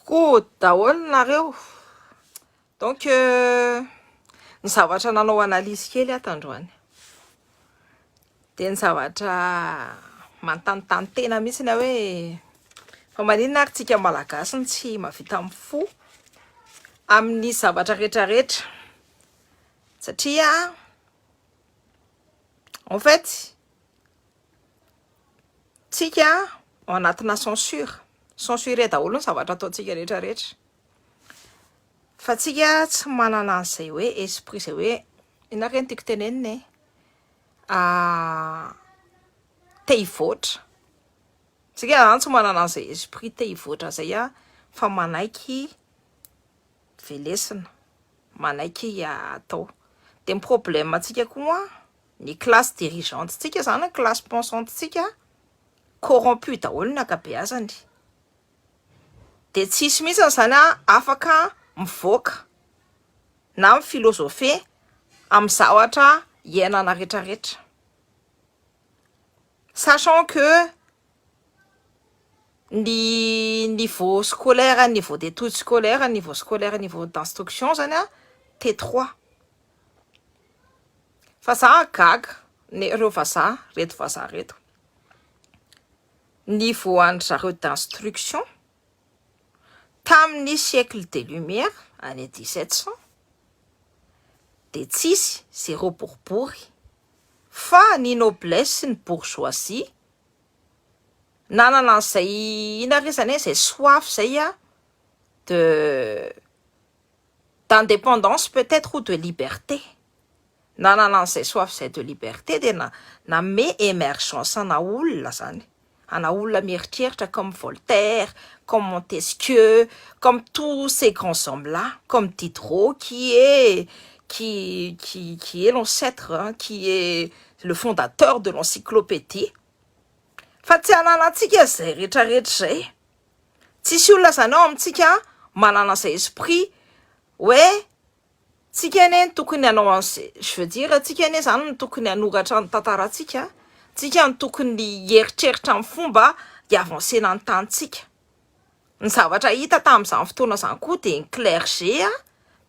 tokoa daholo nareo. Donc ny zavatra nanao analyse kely ato androany. De ny zavatra manontany tena mihitsy na hoe fa maninona ary tsika malagasy ny tsy mahavita mifo amin'ny zavatra rehetrarehetra. Satria en fait tsika ao anatina censure daholo ny zavatra ataontsika rehetrarehetra. Fa tsika tsy manana an'izay hoe esprit zay hoe ina reny tiako tenenina te hivoatra. Tsika zany tsy manana an'izay esprit te hivoatra zay fa manaiky velesina, manaiky atao. De ny problème tsika koa ny classe dirigeante tsika zany, classe pensante tsika corrompu daholo ny akabeazany. De tsisy mihitsy zany afaka mivoaka na mifilosofie amin'ny zavatra iainana rehetrarehetra. Sachant que ny niveau scolaire, niveau d'études scolaires, niveau scolaire, niveau d'instruction zany T3. Fa za gaga reo vazaha reto niveau andry zareo d'instruction tamin'ny siècle des Lumières, année 1700, de tsisy zéro boribory fa ny noblesse sy ny bourgeoisie nanana an'izay inarizana zay soif zay d'indépendance peut-être ou de liberté. Nanana an'izay soif zay de liberté de name émergence ana olona zany. Ana olona mieritreritra comme Voltaire, comme Montesquieu, comme tous ces grands hommes-là, comme Diderot qui est l'ancêtre, qui est le fondateur de l'encyclopédie. Fa tsy ananantsika zay rehetrarehetra zay. Tsisy olona zany ao amintsika manana zay esprit hoe tsika ane tokony hanao an'izay, je veux dire tsika ane zany no tokony hanoratra ny tantarantsika, tsika no tokony hieritreritra amin'ny fomba hiavansena ny tanitsika. Ny zavatra hita tamin'izany fotoana zany koa de ny clergé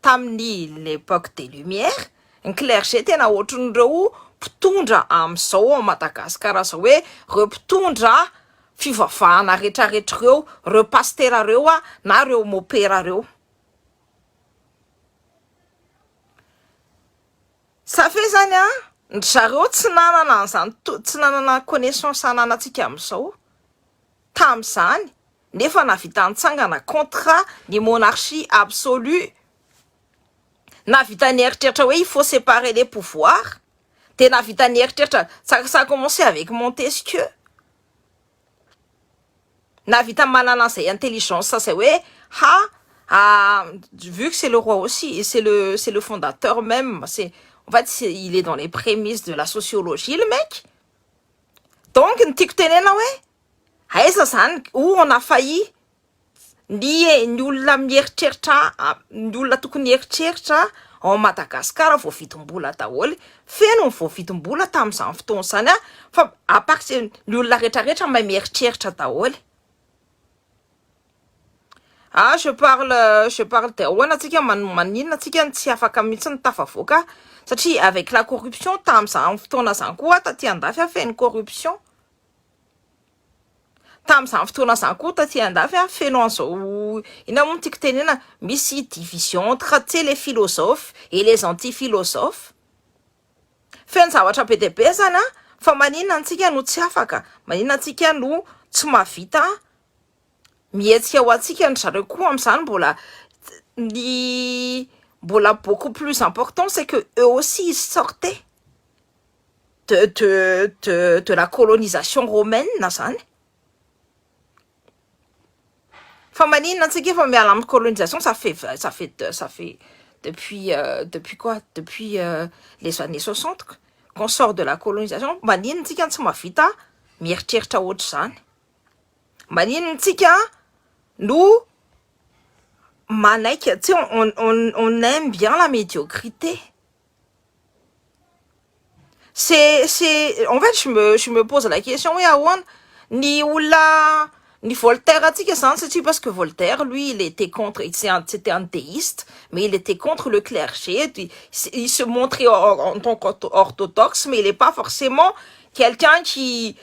tamin'ny l'époque des Lumières, ny clergé tena ohatran'ireo mpitondra amin'izao Madagasikara zao hoe reo mpitondra fivavahana rehetrarehetra reo, reo pastera reo na reo mopera reo. Ça fait zany ny zareo tsy nanana an'izany, tsy nanana connaissance ananantsika amin'izao tamin'izany, nefa navita nitsangana contre ny monarchie absolue. Navita nieritreritra hoe il faut séparer les pouvoirs. De navita nieritreritra, ça a commencé avec Montesquieu. Navita manana zay intelligence zay hoe vu que c'est le roi aussi, et c'est le fondateur même, en fait il est dans les prémices de la sociologie le mec. Donc ny tiako tenena hoe aiza zany où on a failli ny olona mieritreritra, ny olona tokony mieritreritra ao Madagasikara voavidim-bola daholo, feno ny voavidim-bola tamin'izany fotoana zany fa à part ny olona rehetrarehetra mahay mieritreritra daholo. Je parle de ahoana tsika maninona tsika tsy afaka mihitsy ny tafavoaka satria avec la corruption tamin'izany fotoana zany koa taty andafy feno corruption. Tamin'izany fotoana zany koa taty andafy feno an'izao ina moa tiako tenena, misy division entre les philosophes et les anti-philosophes. Feno zavatra be dia be zany fa maninona antsika no tsy afaka, maninona antsika no tsy mahavita mihetsika ho antsika ny zareo koa amin'izany mbola beaucoup plus important, c'est que eux aussi ils sortaient de la colonisation romaine zany. Fa maninona antsika efa miala amin'ny colonisation, ça fait depuis les années 60 qu'on sort de la colonisation. Maninona antsika tsy mahavita mieritreritra ohatry zany. Maninona antsika no manaiky, tu sais, on aime bien la médiocrité. En fait, je me pose la question, oui, ahoana ny olona Ni Voltaire atsika zany satria parce que Voltaire, lui, il était contre, c'était un théiste, mais il était contre le clergé, il se montrait en tant qu'orthodoxe, mais il n'est pas forcément quelqu'un qui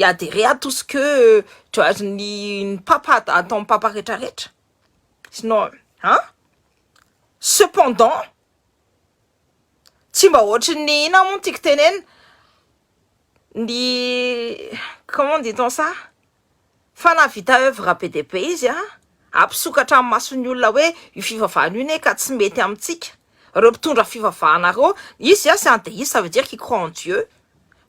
adhérait à tout ce que, tu vois, ni papa, ton papa retraite. Sinon, hein? Cependant, tsy mba ohatrin'ny na moa tiako tenena ny comment dit-on ça fa navita œuvre PDP izy ampisokatra amin'ny mason'ny olona hoe io fivavahana io ka tsy mety amintsika reo mpitondra fivavahana reo izy c'est un théiste, ça veut dire qu'il croit en Dieu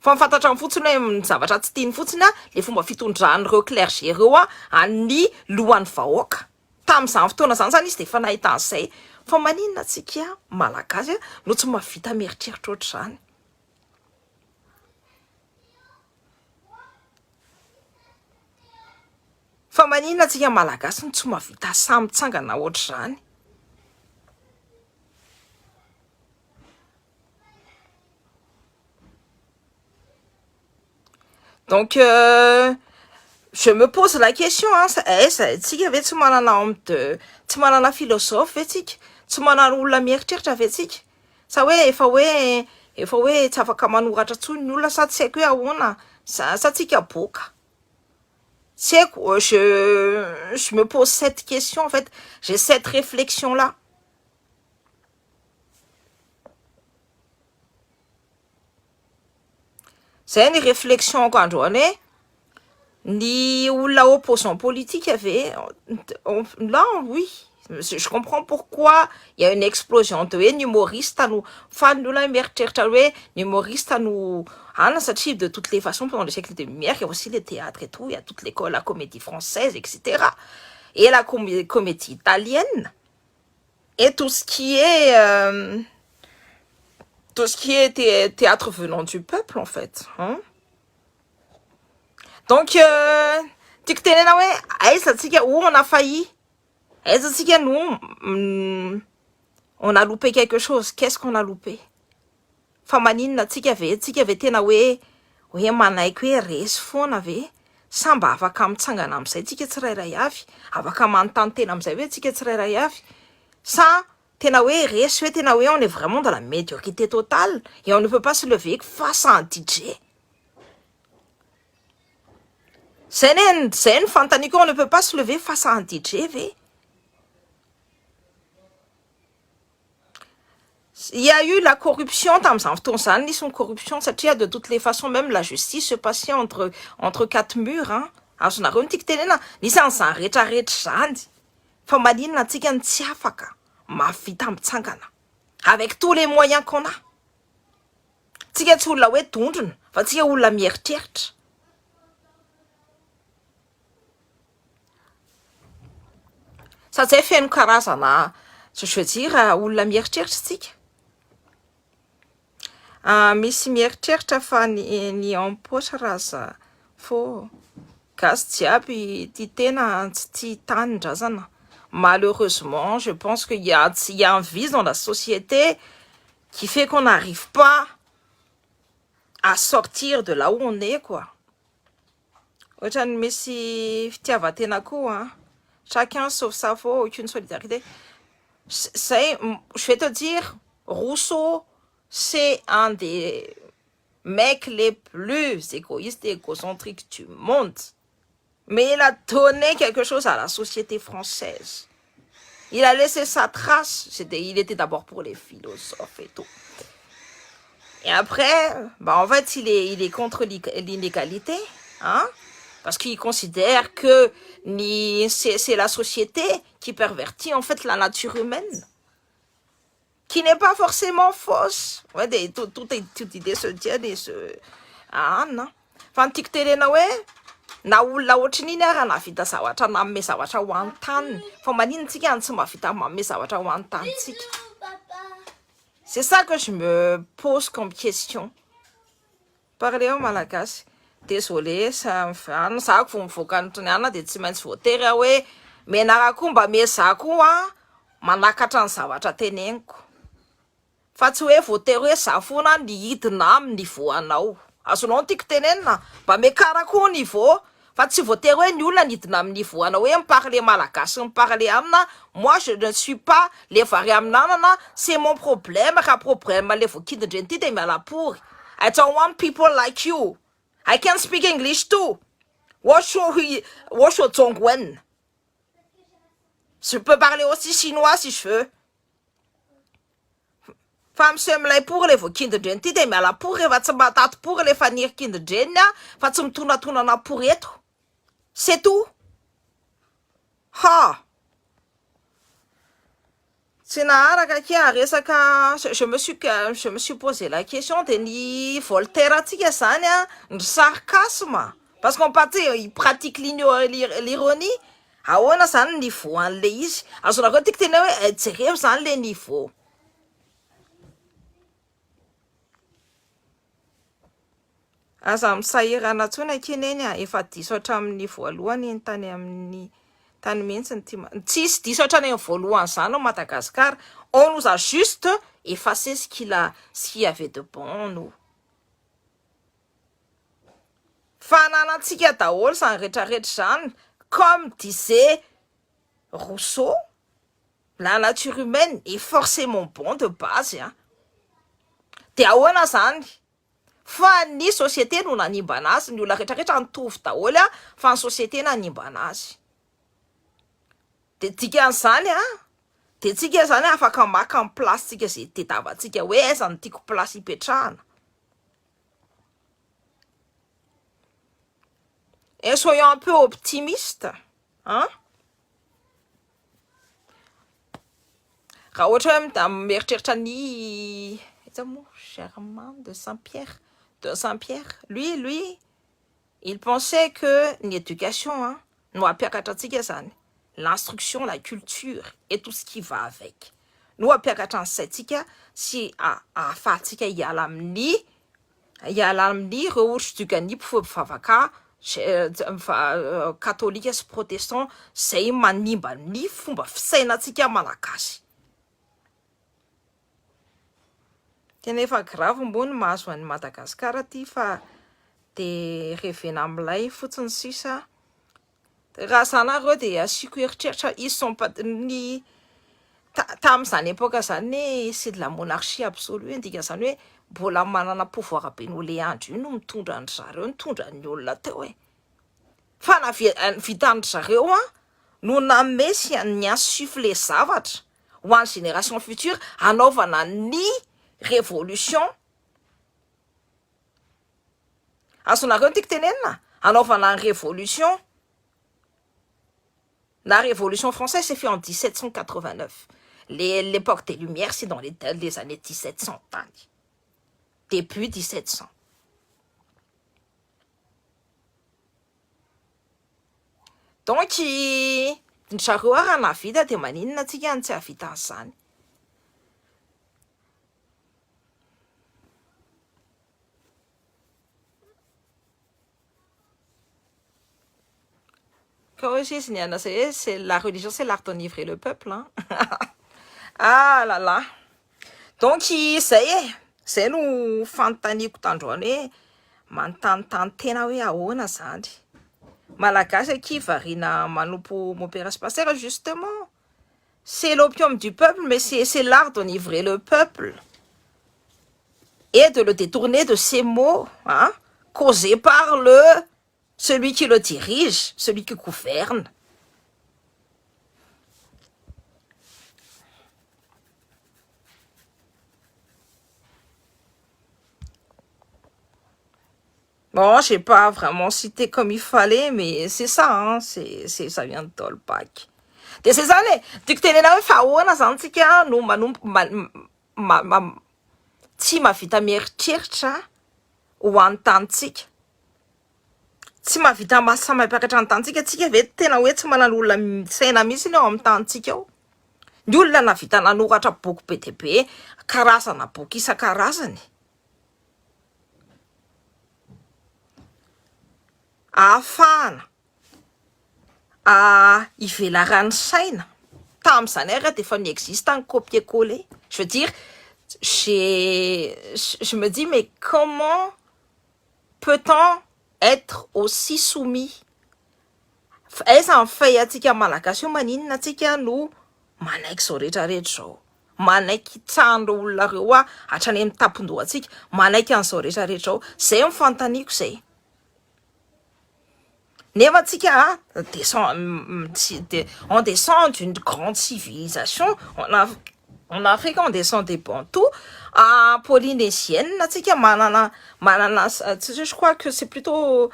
fa mifantatra amin'ny fotsiny hoe ny zavatra tsy tiany fotsiny le fomba fitondran'ireo clergé reo amin'ny lohan'ny vahoaka tamin'izany fotoana zany izy de efa nahita an'izay fa maninona atsika malagasy no tsy mahavita mieritreritra ohatr'izany. Fa maninona atsika malagasy no tsy mahavita samy mitsangana ohatr'izany. Donc je me pose la question tsika ve tsy manana honte, tsy manana philosophe ve tsika, tsy manana olona mieritreritra ve tsika sa hoe efa hoe tsy afaka manoratra tsony ny olona sa tsy haiko hoe ahoana sa tsika boka. C'est que je me pose cette question, en fait, j'ai cette réflexion-là. C'est une réflexion quand on est, ni ou la opposition politique avait, là, oui, je comprends pourquoi il y a une explosion de humoristes à nous, fans de la humoristes à nous, de toutes les façons pendant le siècle des Lumières, il y a aussi les théâtres et tout, il y a toute l'école, la comédie française, etc. Et la comédie italienne, et tout ce qui est théâtre venant du peuple, en fait. Hein? Donc, où on a failli. Nous, on a loupé quelque chose. Qu'est-ce qu'on a loupé? Famanina tsika ve tena hoe manaiky hoe resy foana ve sa mba afaka mitsangana am'izay tsika tsirairay avy, afaka manontany tena am'izay hoe tsika tsirairay avy, sa tena hoe resy hoe tena hoe on est vraiment dans la médiocrité totale et on ne peut pas se lever face à un DJ. C'est une fantanie qu'on ne peut pas se lever face à un DJ ve. Il y a eu la corruption, ils sont corruption, de toutes les façons, même la justice se passait entre quatre murs, hein. Avec tous les moyens qu'on a. Ça s'est fait une karazana, je veux dire, ou la mieritreritra. Misy mieritreritra fa ny empoche raza fô gasy jiaby ty tena tsy tia tanindrazana. Malheureusement, je pense qu'il y a un vice dans la société qui fait qu'on n'arrive pas à sortir de là où on est, quoi. Ohatrany misy fitiavatena koa, chacun sauve sa peau, aucune solidarité. Je vais te dire, Rousseau, c'est un des mecs les plus égoïstes et égocentriques du monde. Mais il a donné quelque chose à la société française. Il a laissé sa trace. Il était d'abord pour les philosophes et tout. Et après, en fait, il est contre l'inégalité. Hein? Parce qu'il considère que c'est la société qui pervertit en fait la nature humaine. Qui n'est pas forcément fausse. Ouais, toute idée se tient et se... Ah, non. Fa tikterena hoe, na olona ohatrin'iny ara navita zavatra manome zavatra ho an-tany. Fa maninontsika tsy mahavita manome zavatra ho an-tanitsika. C'est ça que je me pose comme question. Parlez au malagasy. Désolé, ça ko vao mivoaka nyana de tsy maintsy voatery hoe menarako mba mezako manakatra ny zavatra teneniko. Fa tsy hoe voatery hoe zafona ny hidina amin'ny voanao. Azonao tiako tenenina mba mekarako ny vo Fa tsy voatery hoe ny olona nidina amin'ny voana hoe miparle malagasy miparle amina. Moi je ne suis pas le vary amin'anana, c'est mon problème. Raha problème le voakindindreny ty de miala pory. I don't want people like you. I can speak English too. Zhongwen. Je peux parler aussi chinois si je veux. Fa miseho pour le voakindindreny ty de miala pory rehefa tsy matato pory le fanirikindindreny fa tsy mitonatonana pory eto. C'est tout. Ha. Tsy naharaka kia resaka je me suis posé la question de ny Voltaire atsika zany ny sarcasme parce qu'on il pratique l'ironie. Ahoana zany niveau an'le izy. Azonareo tiky tena hoe jereo zany le niveau. Aza misahirana tsony akineny efa diso hatramin'ny voalohany ny tany amin'ny tany mihitsy tsisy diso hatrany voalohany zany au Madagascar. On nous a juste effacé ce qu'il y avait de bon nous. Fananantsika daholo zany rehetrarehetra zany. Comme disait Rousseau, la nature humaine est forcément bon de base. De ahoana zany? Fa ny société no nanimba anazy, ny olona rehetrarehetra nitovy daholo fa ny société nanimba anazy. De dikan'izany de tsika zany afaka maka amin'ny place tsika zay tediavantsika hoe aiza no tiako place hipetrahana. Et soyons un peu optimistes, hein? Raha ohatra hoe mieritreritra ny Germain de Saint-Pierre, lui, il pensait que l'éducation, no ampiakatra antsika zany, l'instruction, la culture et tout ce qui va avec. No ampiakatra ansaitsika sy ahafahantsika hiala amin'ny reo otrotokany mpifompivavaka katolika sy protestant zay manimba ny fomba fisainantsika malagasy. Tena efa grave mbony mahazo an'i Madagascar aty fa de revena amilay fotsiny sisa. Raha zanareo de asiko eritreritra ils sont pas ny tam'izany époque zany c'est de la monarchie absolue indikan'izany hoe mbola manana pouvoir be n'ole andro io no mitondra andry zareo nitondra ny olona teo fa na vitandry zareo no namesy ny insuffler zavatra ho an'ny génération future anaovana ny révolution. Azonareo tiky tenenina anaovana ny révolution. La révolution française s'est faite en 1789. L'époque des Lumières, c'est dans les années 1700. Début 1700. Donc, zareo raha navita de maninona atsika ny tsy havita an'izany. C'est la religion, c'est l'art d'enivrer le peuple. Hein? Ah là là. Donc, ça y est, c'est nous fantaniko tandroany hoe manontany tena hoe ahoana zany. Malagasy qui varina manompo m'opéra spatiale justement. C'est l'opium du peuple, mais c'est l'art d'enivrer le peuple. Et de le détourner de ces mots, causés par celui qui le dirige, celui qui gouverne. Bon, je n'ai pas vraiment cité comme il fallait, mais c'est ça, ça vient de Tolpak. De ces années, tu te n'as pas ouana zantika, nous ti mavita mieritreritra ho antantsika. Tsy mavita masa mampakatra ny tantsika tsika ve tena hoe tsy manana olona misaina mihitsy ny ao amin'ny tantsika ao. Ny olona navita nanoratra boky be dia be, karazana boky isan-karazany. Ahafahana ivelarany saina. Tamin'izany ary de efa n'existe un copier-coller. Je veux dire, je me dis mais comment peut-on être aussi soumis aiza fay atsika malagasy io maninona atsika no manaiky zao rehetrarehetra zao, manaiky tsandro olona reo hatrany amin'ny tapon-doha atsika, manaiky an'izao rehetrarehetra zao, zay mifantaniko zay. Nefa atsika on descend d'une grande civilisation, en Afrique on descend des Bantous, polynésienne atsika manana je crois que c'est plutôt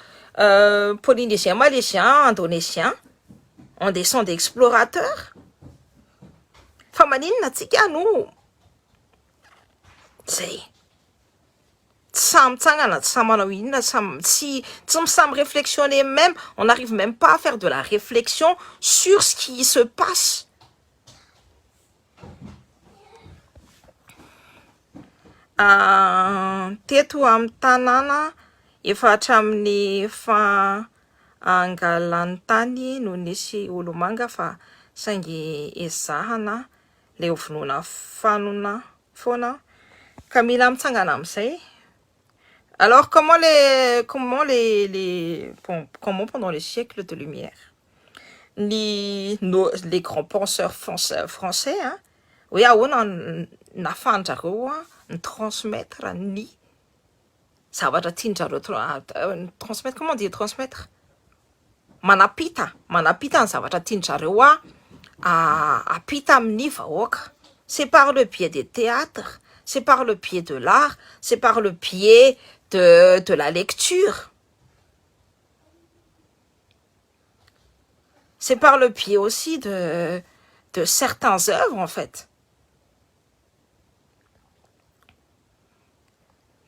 polynésien, malaisien, indonésien, on descend d'explorateurs. Fa maninona atsika no zay tsy samitsangana, tsy samanao inona, tsy misamy réflexionner même, on n'arrive même pas à faire de la réflexion sur ce qui se passe. Teto amin'ny tanàna efa hatramin'ny angalany tany no nisy olomanga fa saingy ezahana le ovonoana fanona foana ka mila mitsangana amin'izay. Alors comment pendant les siècles de lumière les grands penseurs français hoe ahoana nafandrareo ny transmettre ny zavatra tianjareo transmettre, comment dire transmettre, manapita ny zavatra tianjareo apita amin'ny vahoaka. C'est par le biais des théâtres, c'est par le biais de l'art, c'est par le biais de la lecture, c'est par le biais aussi de certaines œuvres en fait.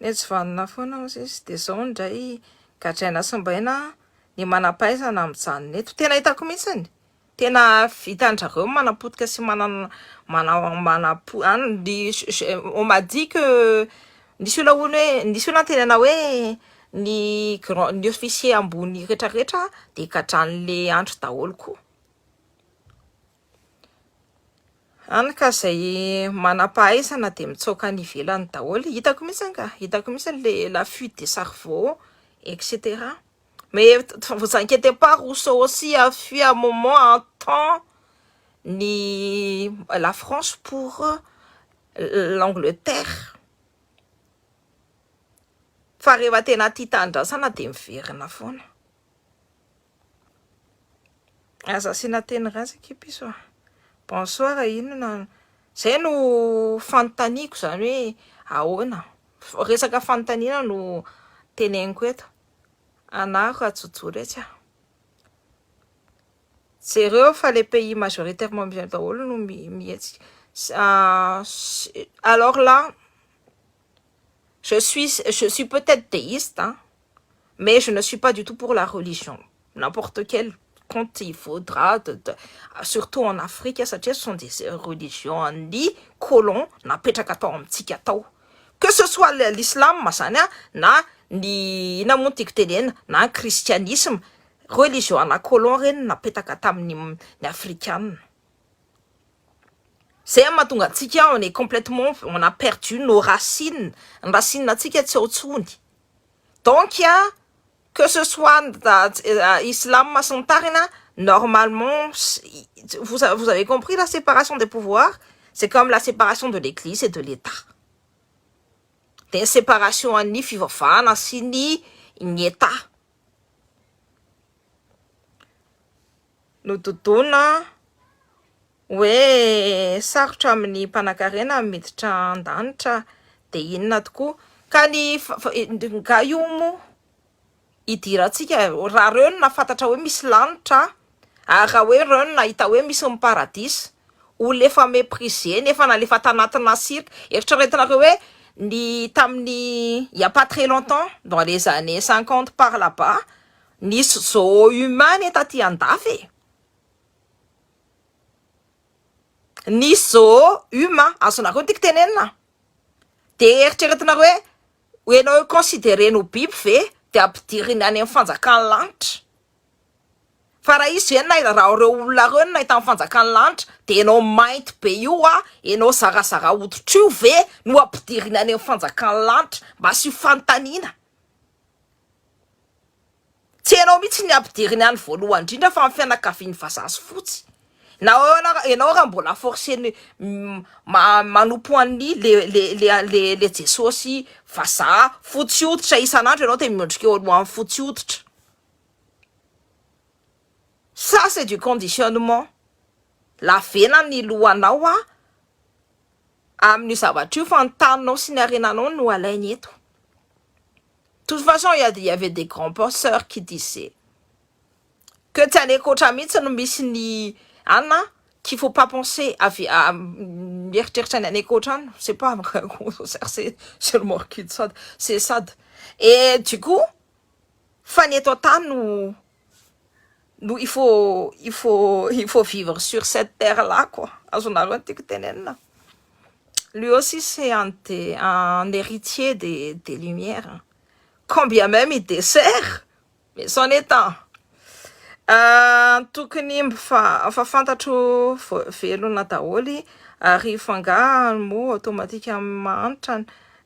Netsivanona foana izy de zao ndray gadraina sambaina ny manampaizana amin'izany eto. Tena hitako mihitsiny, tena vitan-jareo manapotika sy on m'a dit que nisy olona tenena hoe ny officier ambony rehetrarehetra de gadran'le andro daholo koa. Any ka zay manampahaizana de mitsoka ny ivelany daholo. Hitako mihitsy la fuite des cerveaux, etc. Mais vous inquiétez pas, Rousseau aussi a fui à un moment, un temps, la France pour l'Angleterre. Fa rehefa tena tia tandrasana de miverina foana. Aza asina teny razaka piso. Bonsoir, inona zay no fanontaniako zany hoe ahoana resaka fanontaniana no teneniko eto. Anaro atsojoro etsy jereo fa les pays majoritairement musulmans daholo no mihetsika. Alors là, je suis peut-être théiste, mais je ne suis pas du tout pour la religion. N'importe quelle quand il faudra, surtout en Afrique, ce sont des religions ni colons, que ce soit l'islam, na le christianisme, religion na colon na petakatam ni africain. C'est un matunga tika, on est complètement, on a perdu nos racines, donc il y a que ce soit islam, maçontarina, normalement, vous avez compris la séparation des pouvoirs, c'est comme la séparation de l'église et de l'État. Des séparations ni fivofana, ni État. Nous tutuna, ouais, sartra amini panakarena miditra andanitra de inona tokoa ka ny gayumu idiratsika raha reo no nafantatra hoe misy lanitra raha hoe reo no nahita hoe misy ny paradis olona efa méprisé nefa nalefa tanatina sirka eritreretinareo hoe ny tamin'ny il y a pas très longtemps dans les années 50 par là-bas nisy zoo humain etaty andafy nisy zoo humain azonareo tiky tenenina de eritreretinareo hoe enao considéré no biby ve de ampidiriny any amin'ny fanjakany lanitra fa raha izy zay raha reo olona reo no nahita amin'ny fanjakany lanitra de enao mainty be io enao zarazara hoditra io ve no ampidiriny any amin'ny fanjakany lanitra mba sy fanontaniana tianao mihitsy ny ampidiriny any voalohany indrindra fa am'fianakaviany vazazy fotsy na ianao raha mbola forceny manompo an'ny le jesosy vazaha fotsy hoditra isan'andro ianao te miondrika eo alohan'ny fotsy hoditra. Ça c'est du conditionnement. La venany lohanao amin'ny zavatra io fa ny taninao sy ny arenanao no alainy eto. De toute façon, il y avait des grands penseurs qui disaient que Tchanekotra mihitsy no misy ny Anna qu'il faut pas penser à mieritreritra ny anekotra any. C'est pas c'est le mot qui c'est ça. Et du coup, fa ny eto antany nous, il faut vivre sur cette terre-là, quoi. Lui aussi, c'est un héritier des Lumières. Quand bien même il dessert, mais c'en est un. Tokony fantatro velona daholo ary fanga mo automatika manitra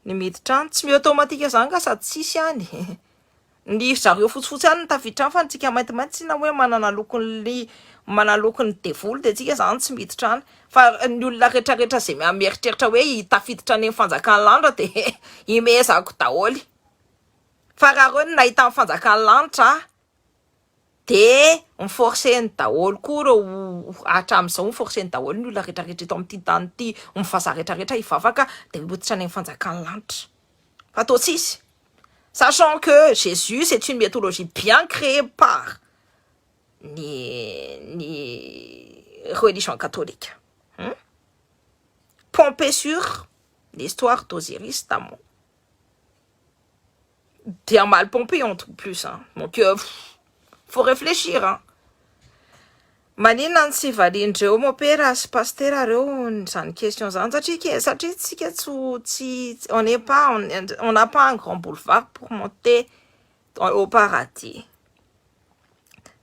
ny miditra any tsy mi automatika zany ka sady tsisy any. Ny zareo fotsifotsy any tafiditra fa ntsika maintimainty sina hoe manana lokony devolo de tsika zany tsy miditra any fa ny olona rehetrarehetra zay mieritreritra hoe tafiditra any fanjakany lanitra de imezako daholo fa raha reo nahita ny fanjakany lanitra de miforceny daholo koa reo hatram'izao miforceny daholo ny olona rehetrarehetra eto amin'ity tany ity mivaza rehetrarehetra hivavaka de hoditra any fanjakany lanitra fa toa tsisy. Sachant que Jésus, c'est une mythologie bien créée par ni religion catholique. Pompée sur l'histoire d'Osiris Tamon. Bien mal pompé en tout plus. Donc, faut réfléchir. Manina ny sy valindreo mopera sy pasteur reo zany question zany satria tsika tsy on n'a pas un grand boulevard pour monter au paradis.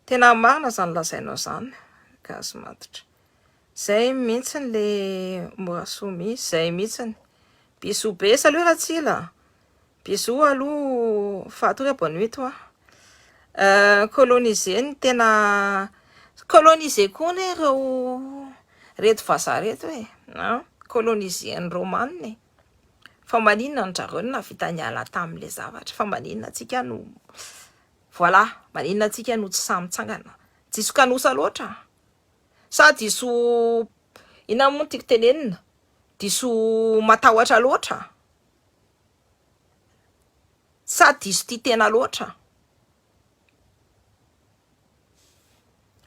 Tena marina zany lazainao zany gazy matitra. Zay mihitsy le mora soumi, zay mihitsy bisous be, salut Ratsila. Bisous aloha fatou bonne nuit toi. Coloniser ny tena coloniser koa ny reto vazaha reto coloniser ny romane fa maninona ny zareo na vita niala tamin'le zavatra fa maninona atsika no voilà maninona atsika no tsy samy tsangana diso kanosa loatra sa diso ina moa tiako tenenina diso matahotra loatra sa diso tia tena loatra.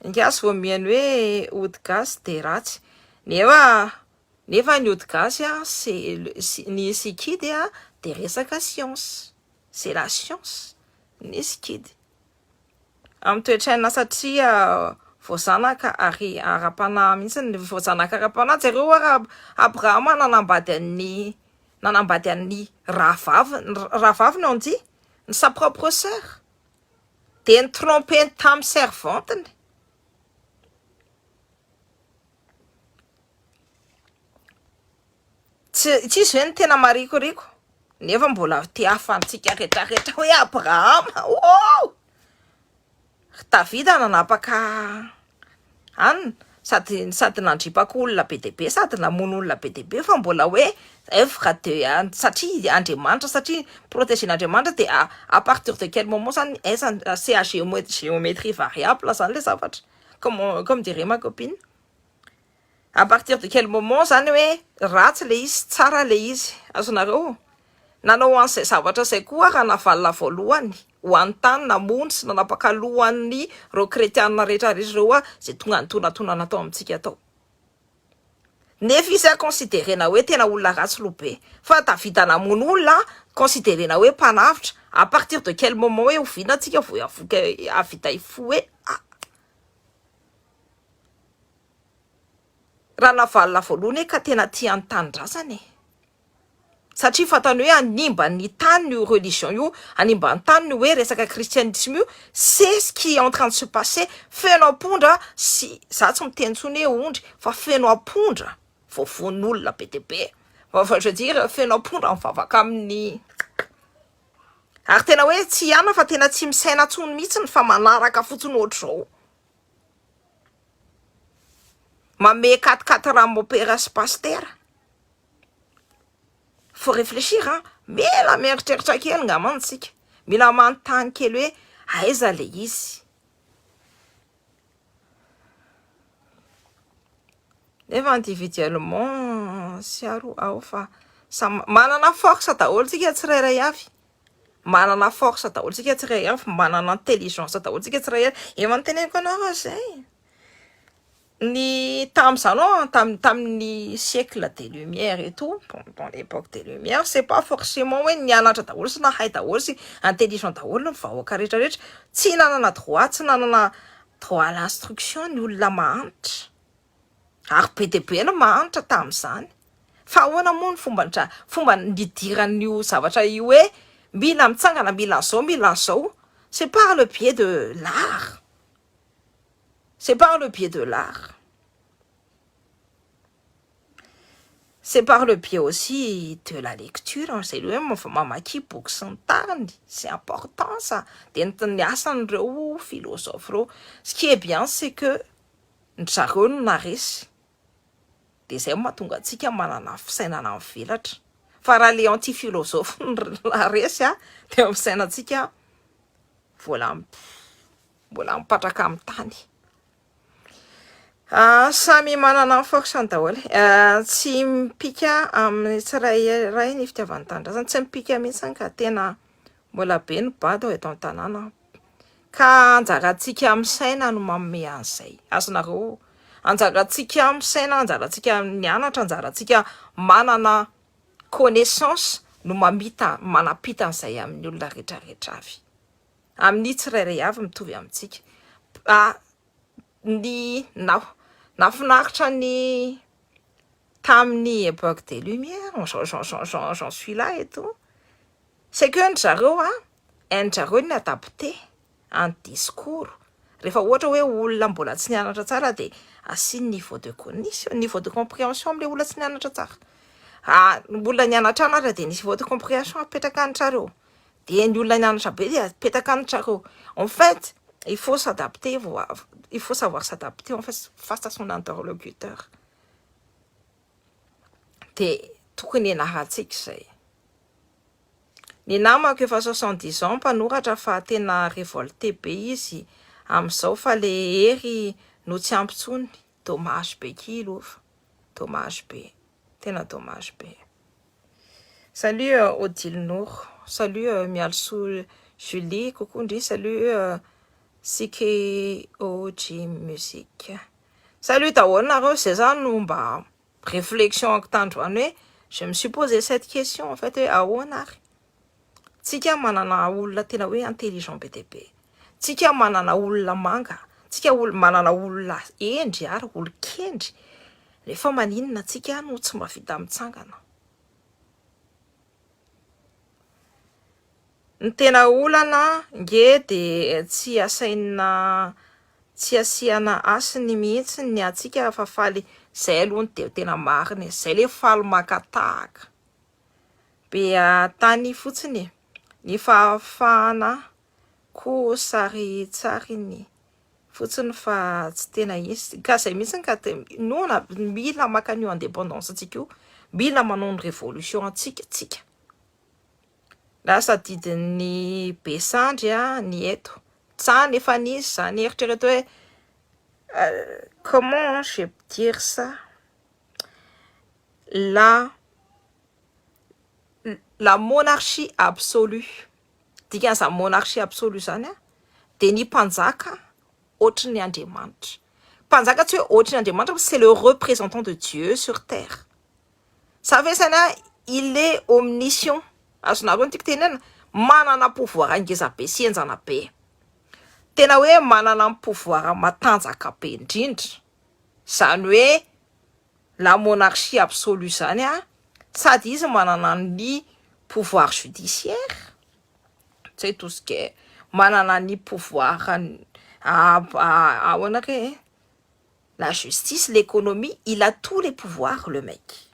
Ngasy vao mihaino hoe ody gasy de ratsy nefa ny ody gasy ny sikidy de resaka science, c'est la science ny sikidy amin'ny toetraina satria voazanaka ary ara-panahy mihitsy ny voazanaka ara-panahy zareo Abrahama nanambady an'ny rahavaviny on dit sa propre sœur de tromper tamin'ny servanteny. Tsisy hoe ny tena marikoriko nefa mbola te hafantsika rehetrarehetra hoe Abrahama Davida nanapaka any sady nandripaka olona be deaibe sady namono olona be deaibe fa mbola hoe œuvre de satria Andriamanitra satria protégen'Andriamanitra de à partir de quel moment zany c'est à géométrie variable zany le zavatra comme dirait ma copine. À partir de quel moment zany hoe ratsy le izy tsara le izy azonareo nanao an'izay zavatra zay koa raha navalina voalohany ho an'ny tany namono sy nanapaka lohan'ny reo kretianina rehetrarehetra reo zay tonga ny tonatona natao amintsika tao nefa izy considérena hoe tena olona ratsy lobe fa Davida namono olona considérena hoe mpanavitra. À partir de quel moment hoe ovina tsika vo avita ifo hoe raha navalina voalohany ka tena tia ny tanindrazany satria fatany hoe animba ny tany io religion io animba ny tany io hoe resaka christianisme io c'est ce qui est en train de se passer feno apondra si za tsy miteny tsony hoe ondry fa feno apondra voavon'olona be deaibe je veux dire feno apondra mivavaka amin'ny Ary tena hoe tsy ihana fa tena tsy misaina ntsony mihitsy fa manaraka fotsiny ohatr' zao. Mame 4 raha mopéra sy pastera. Faut réfléchir, hein. Mila mieritreritra kely ngamba antsika. Mila manontany kely hoe aiza le izy. Nefa individuellement sy aro ao fa manana force daholo tsika tsirairay avy. Manana force daholo tsika tsirairay avy, manana intelligence daholo tsika tsirairay avy. Efa noteneniko anareo zay. Ny tam'izany tamin'ny siècle des Lumières et tout, dans l'époque des Lumières, c'est pas forcément hoe nianatra daholo sy nahay daholo sy intelligent daholo ny vahoaka rehetrarehetra. Tsy nanana droit, tsy nanana droit à l'instruction ny olona mahantra. Ary be dia be no mahantra tamin'izany. Fa ahoana moa ny fomba nidiran'io zavatra io hoe mila mitsangana, mila an'izao, mila an'izao. C'est par le biais de l'art. C'est par le biais de l'art. C'est par le biais aussi de la lecture. C'est lui hoe mamaky boky sy ny tariny. C'est important ça. De ny asan'ireo philosophe reo. Ce qui est bien, c'est que zareo no naresy. De zay mahatonga antsika manana fisainana mivelatra. Fa raha le anti-philosophe naresy de amin'ny fisainantsika vola mipatraka amin'ny tany. Samy manana ny force-ny daholo. Tsy mipika amin'ny tsirairay ny fitiavan'ny tanindrazana, tsy mipika mihitsy ka tena mbola be ny bady eto an-tanàna. Ka anjarantsika misaina no manome an'izay. Azonareo, anjarantsika misaina, anjarantsika mianatra, anjarantsika manana connaissance no manapita an'izay amin'ny olona rehetrarehetra avy. Amin'ny tsirairay avy mitovy amintsika. Nafinaritra ny tamin'ny époque des Lumières, j'en suis là et tout. C'est que ny zareo zareo ny adapté en discours. Rehefa ohatra hoe olona mbola tsy nianatra tsara de asiny niveau de cognition, niveau de compréhension am'le olona tsy nianatra tsara. Olona nianatra anatra de niveau de compréhension apetraka any zareo. De ny olona nianatra be de apetraka any zareo. En fait, il faut s'adapter, il faut savoir s'adapter en fait face à son interlocuteur. De tokony ianarantsika izay. Ny namako efa 70 ans mpanoratra fa tena révolté be izy amin'izao fa le hery no tsy ampy intsony. Dommage be kilo fa. Dommage be. Tena dommage be. Salut Odile Nour. Salut Mialsou Julie. Coucou Ndri. Salut Sike OG Musique. Salut daholo nareo, c'est ça no mba réflexion tandroany hoe je me suis posé cette question en fait hoe ahoana ary tsika manana olona tena hoe intelligent be dia be, tsika manana olona manga, tsika manana olona endry ary olon-kendry, rehefa maninona tsika no tsy mba vita mitsangana. Ny tena olana nge de tsy asiana asiny mihitsy ny atsika fa faly zay aloha de tena marina, zay le faly makatahaka. Be tany fotsiny ny fahafahana ko sary tsariny fotsiny fa tsy tena izy. Ka zay mihitsy ka nona mila maka ny indépendance tsika io, mila manao ny révolution tsika. Lasa didin'ny Besandry ny eto. Tsany efa nisy zany eritrereto hoe comment je peux dire ça? La monarchie absolue. Dikan'izany monarchie absolue zany de ny mpanjaka ohatry ny Andriamanitra. Mpanjaka tsy hoe ohatry ny Andriamanitra, c'est le représentant de Dieu sur terre. Ça fait ça il est omniscient. Azonareo ny tiako tenena, manana pouvoir ngeza be sy enjana be. Tena hoe manana pouvoir matanjaka be indrindra. Zany hoe la monarchie absolue zany sady izy manana ny pouvoir judiciaire. C'est tout ce qui est manana ny pouvoir la justice, l'économie, il a tous les pouvoirs le mec.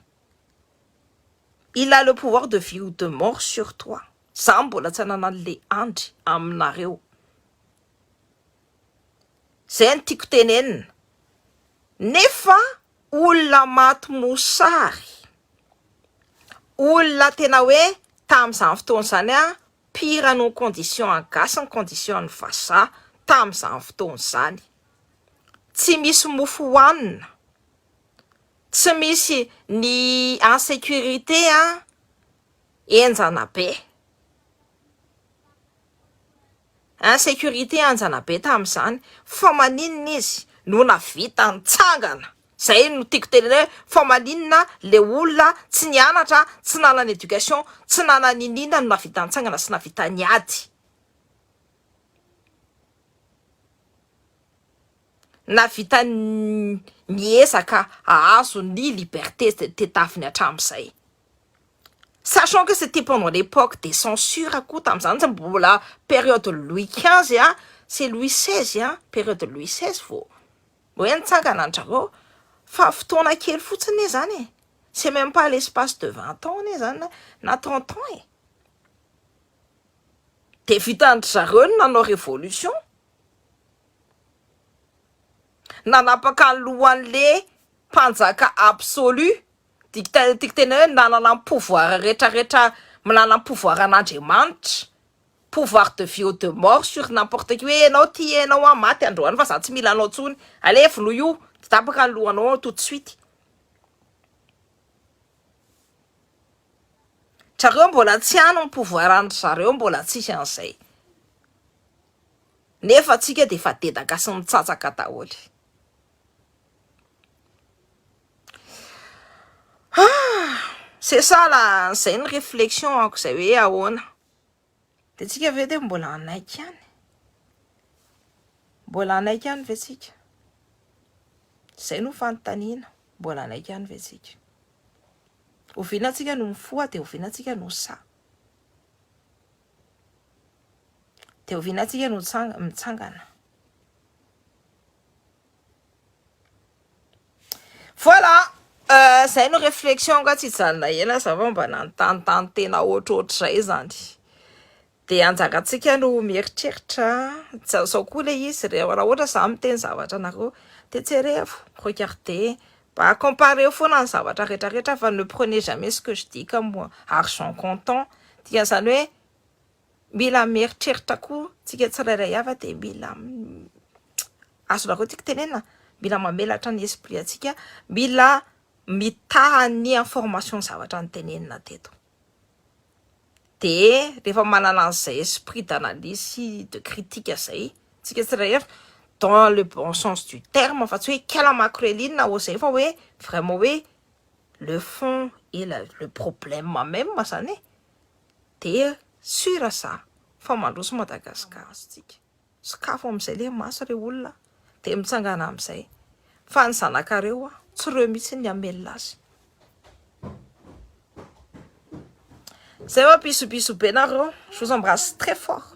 Il a le pouvoir de vie ou de mort sur toi. za mbola tsy anana an'le andry aminareo. Zay no tiako tenenina. Nefa olona maty mosary, olona tena hoe tamin'izany fotoana zany pire no condition agasy ny condition ny vazaha tamin'izany fotoana zany. Tsy misy mofo hohanina, tsy misy ny insécurité enjana be. Insécurité anjana be tamin'izany, fa maninona izy no navita nitsangana. Zay no tiako tenena hoe fa maninona le olona tsy nianatra, tsy nanana éducation, tsy nanana ninina no navita nitsangana sy navita niady. Navita niezaka ahazo ny liberté tetafiny hatramin'izay. Sachant que c'était pendant l'époque des censures koa tamin'izany, tsy mbola période Louis XV c'est Louis XVI période Louis XVI vao hoe nitsangana andrareo. Fa fotoana kely fotsiny zany c'est même pas l'espace de 20 ans zany na 30 ans de vitandry zareo no nanao révolution, nanapaka ny lohan'le mpanjaka absolu. Tiako tena hoe nanana ny pouvoir rehetrarehetra, manana ny pouvoir an'Andriamanitra, pouvoir de vie ou de mort sur n'importe qui. Hoe enao tia enao maty androany fa za tsy mila anao tsony, ale volo io tapaka ny lohanao tout de suite. Zareo mbola tsy ano ny pouvoir andry zareo, mbola tsisy an'izay. Nefa tsika de fa dedaka sy mitsatsaka daholo. C'est ça là, c'est une réflexion ako zay hoe ahoana. De tsika ve de mbola anaiky ihany? Mbola anaiky ihany ve tsika? Zay no fanontaniana, mbola anaiky ihany ve tsika? Oviana tsika no mifoha de oviana tsika no sa. De oviana tsika no mitsangana. Voilà. Zay no réflexion ka tsy janona ela zava mba nanontany tena ohatrohatr'izay zany. De anjarantsika no mieritreritra zao koa le izy raha ohatra za miteny zavatra anareo de tserevo, regardez, bah comparez foana ny zavatra rehetrarehetra fa ne prenez jamais ce que je dis comme moi argent comptant. Dikan'izany hoe mila mieritreritra koa tsika tsirairay avy de mila azonareo tiako tenena, mila mamelatra ny esprit atsika, mila mitaha ny information zavatra ny tenenina teto. De rehefa manana an'izay esprit d'analyse de critique zay tsika tsirairay avy dans le bon sens du terme, fa tsy hoe kala macroeline na zay fa hoe vraiment hoe le fond et le problème même zany de sur ça fa mandroso Madagasikara tsika. Sakafo am'izay le maso reo olona de mitsangana am'izay. Fa ny zanakareo tsy reo mitsy ny amelona azy. Zay va bisous benareo, je vous embrasse très fort.